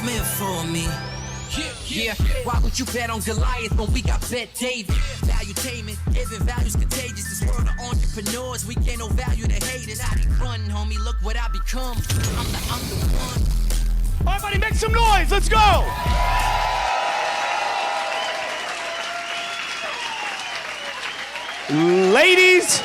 meant for me. Yeah, why would you bet on Goliath when we got Bet David? Valuetainment, giving values contagious. This world of entrepreneurs, we can't no value to haters. I be running, homie, look what I become. I'm the one. All right, buddy, make some noise. Let's go. Ladies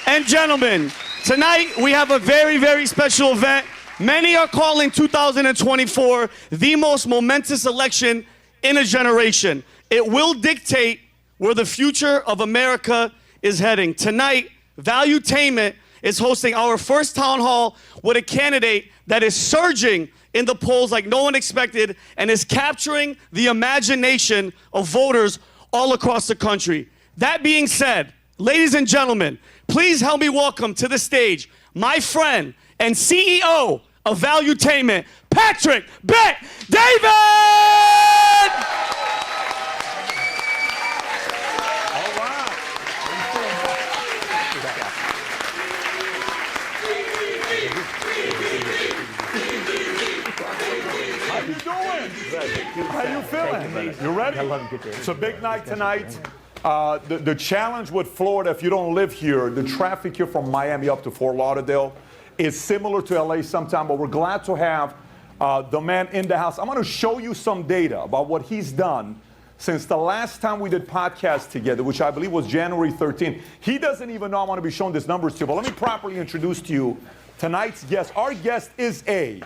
and gentlemen, tonight we have a very, very special event. Many are calling 2024 the most momentous election in a generation. It will dictate where the future of America is heading. Tonight, Valuetainment is hosting our first town hall with a candidate that is surging in the polls like no one expected and is capturing the imagination of voters all across the country. That being said, ladies and gentlemen, please help me welcome to the stage my friend and CEO of Valuetainment, Patrick Bet David! All right. How you doing? How you feeling? You ready? It's a big night tonight. The challenge with Florida, if you don't live here, the traffic here from Miami up to Fort Lauderdale is similar to LA sometime, but we're glad to have the man in the house. I'm going to show you some data about what he's done since the last time we did podcast together, which I believe was January 13th. He doesn't even know I'm going to be showing these numbers to you, but let me properly introduce to you tonight's guest. Our guest is a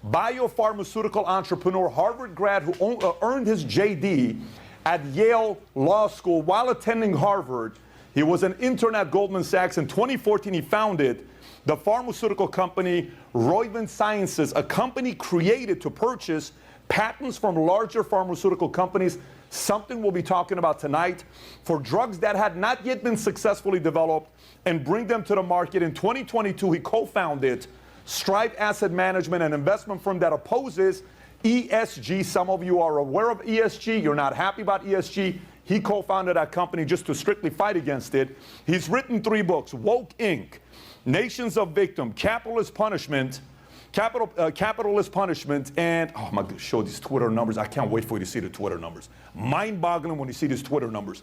biopharmaceutical entrepreneur, Harvard grad who earned his JD at Yale Law School while attending Harvard. He was an intern at Goldman Sachs. In 2014, he founded the pharmaceutical company Roivant Sciences, a company created to purchase patents from larger pharmaceutical companies, something we'll be talking about tonight, for drugs that had not yet been successfully developed and bring them to the market. In 2022, he co-founded Stripe Asset Management, an investment firm that opposes ESG. Some of you are aware of ESG. You're not happy about ESG. He co-founded that company just to strictly fight against it. He's written 3 books, Woke Inc., Nations of Victim, Capitalist Punishment, and oh my God, show these Twitter numbers. I can't wait for you to see the Twitter numbers. Mind-boggling when you see these Twitter numbers.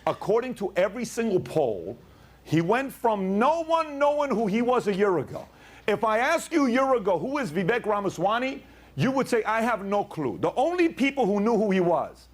According to every single poll, he went from no one knowing who he was a year ago. If I ask you a year ago, who is Vivek Ramaswamy, you would say, I have no clue. The only people who knew who he was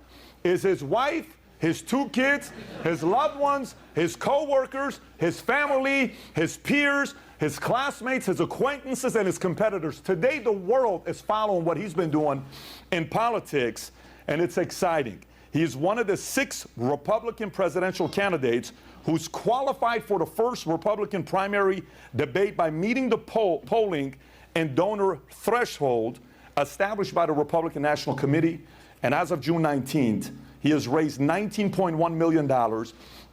is his wife, his 2 kids, his loved ones, his co-workers, his family, his peers, his classmates, his acquaintances, and his competitors. Today, the world is following what he's been doing in politics, and it's exciting. He's one of the 6 Republican presidential candidates who's qualified for the first Republican primary debate by meeting the polling and donor threshold established by the Republican National Committee. And as of June 19th, he has raised $19.1 million.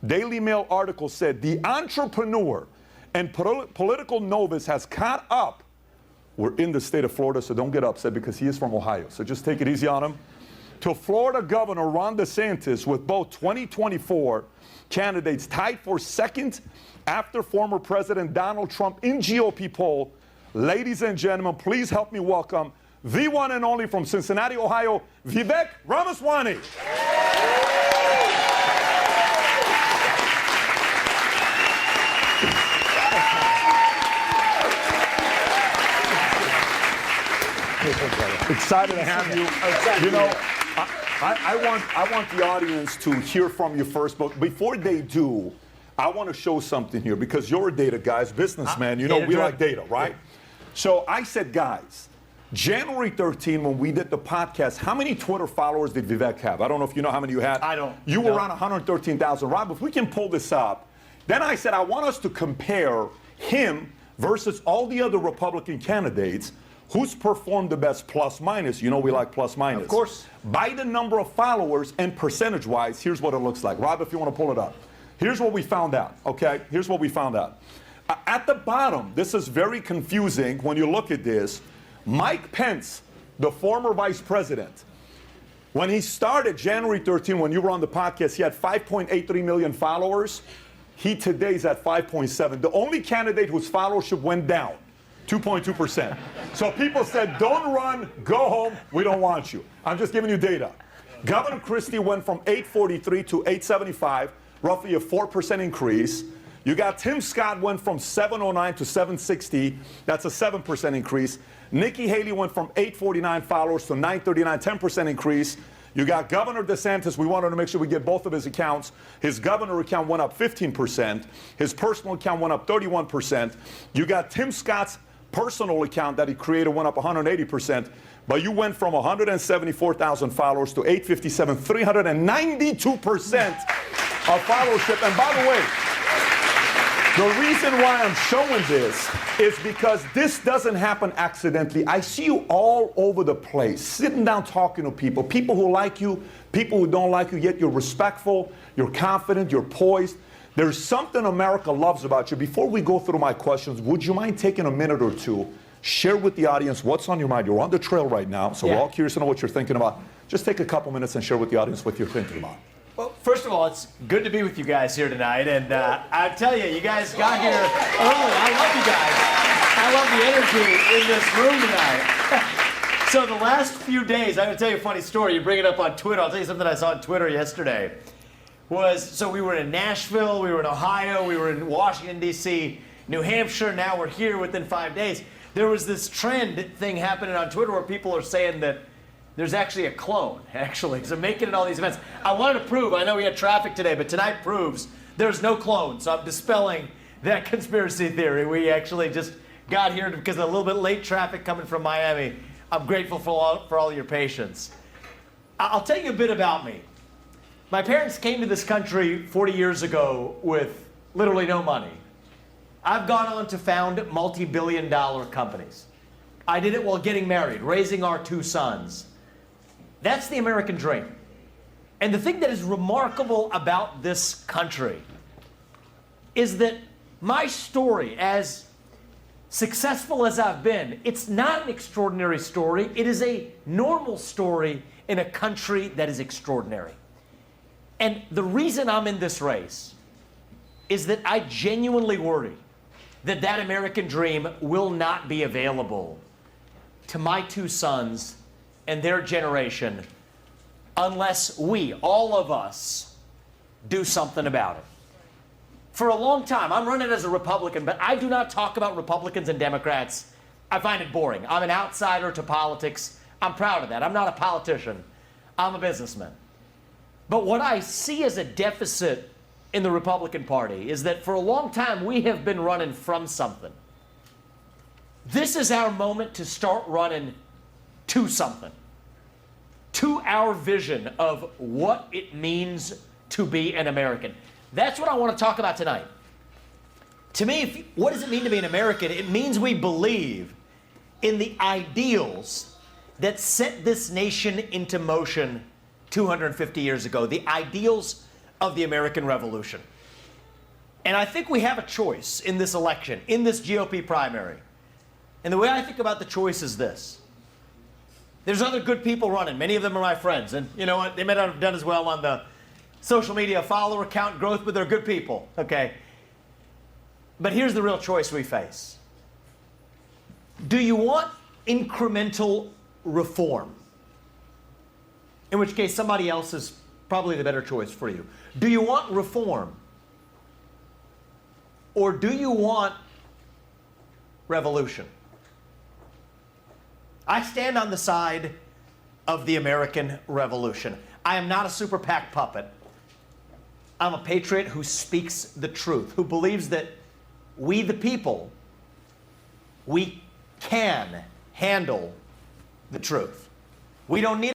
Daily Mail article said the entrepreneur and political novice has caught up. We're in the state of Florida, so don't get upset because he is from Ohio. So just take it easy on him. To Florida Governor Ron DeSantis, with both 2024 candidates tied for second after former President Donald Trump in GOP poll. Ladies and gentlemen, please help me welcome the one and only from Cincinnati, Ohio, Vivek Ramaswamy. Excited to have you. You know, I want the audience to hear from you first, but before they do, I want to show something here because you're a data guy, businessman. You know, we like data, right? So I said, guys, January 13, when we did the podcast, how many Twitter followers did Vivek have? I don't know if you know how many you had. I don't. You were around 113,000. Rob, if we can pull this up. Then I said, I want us to compare him versus all the other Republican candidates. Who's performed the best plus minus? You know we like plus minus. Of course. By the number of followers and percentage-wise, here's what it looks like. Rob, if you want to pull it up. Here's what we found out, okay? Here's what we found out. At the bottom, this is very confusing when you look at this. Mike Pence, the former vice president, when he started January 13, when you were on the podcast, he had 5.83 million followers. He today's at 5.7. The only candidate whose followership went down 2.2%. So people said, don't run, go home, we don't want you. I'm just giving you data. Governor Christie went from 843 to 875, roughly a 4% increase. You got Tim Scott went from 709 to 760. That's a 7% increase. Nikki Haley went from 849 followers to 939, 10% increase. You got Governor DeSantis. We wanted to make sure we get both of his accounts. His governor account went up 15%. His personal account went up 31%. You got Tim Scott's personal account that he created went up 180%. But you went from 174,000 followers to 857, 392% of followership. And by the way, the reason why I'm showing this is because this doesn't happen accidentally. I see you all over the place, sitting down talking to people, people who like you, people who don't like you, yet you're respectful, you're confident, you're poised. There's something America loves about you. Before we go through my questions, would you mind taking a minute or two, share with the audience what's on your mind? You're on the trail right now, so we're all curious to know what you're thinking about. Just take a couple minutes and share with the audience what you're thinking about. Well, first of all, it's good to be with you guys here tonight, and I tell you, you guys got here early. I love you guys. I love the energy in this room tonight. So the last few days, I'm going to tell you a funny story. You bring it up on Twitter. I'll tell you something I saw on Twitter yesterday. So we were in Nashville, we were in Ohio, we were in Washington, D.C., New Hampshire. Now we're here within 5 days. There was this trend thing happening on Twitter where people are saying that there's actually a clone, actually. So making it all these events. I wanted to prove, I know we had traffic today, but tonight proves there's no clone. So I'm dispelling that conspiracy theory. We actually just got here because of a little bit late traffic coming from Miami. I'm grateful for all your patience. I'll tell you a bit about me. My parents came to this country 40 years ago with literally no money. I've gone on to found multi-billion-dollar companies. I did it while getting married, raising our 2 sons. That's the American dream. And the thing that is remarkable about this country is that my story, as successful as I've been, it's not an extraordinary story. It is a normal story in a country that is extraordinary. And the reason I'm in this race is that I genuinely worry that that American dream will not be available to my 2 sons and their generation unless we, all of us, do something about it. For a long time, I'm running as a Republican, but I do not talk about Republicans and Democrats. I find it boring. I'm an outsider to politics. I'm proud of that. I'm not a politician. I'm a businessman. But what I see as a deficit in the Republican Party is that for a long time we have been running from something. This is our moment to start running to something, to our vision of what it means to be an American. That's what I want to talk about tonight. To me, what does it mean to be an American? It means we believe in the ideals that set this nation into motion 250 years ago, the ideals of the American Revolution. And I think we have a choice in this election, in this GOP primary. And the way I think about the choice is this. There's other good people running. Many of them are my friends. And you know what? They may not have done as well on the social media follower count growth, but they're good people, okay? But here's the real choice we face. Do you want incremental reform? In which case, somebody else is probably the better choice for you. Do you want reform? Or do you want revolution? I stand on the side of the American Revolution. I am not a super PAC puppet. I'm a patriot who speaks the truth, who believes that we, the people, we can handle the truth. We don't need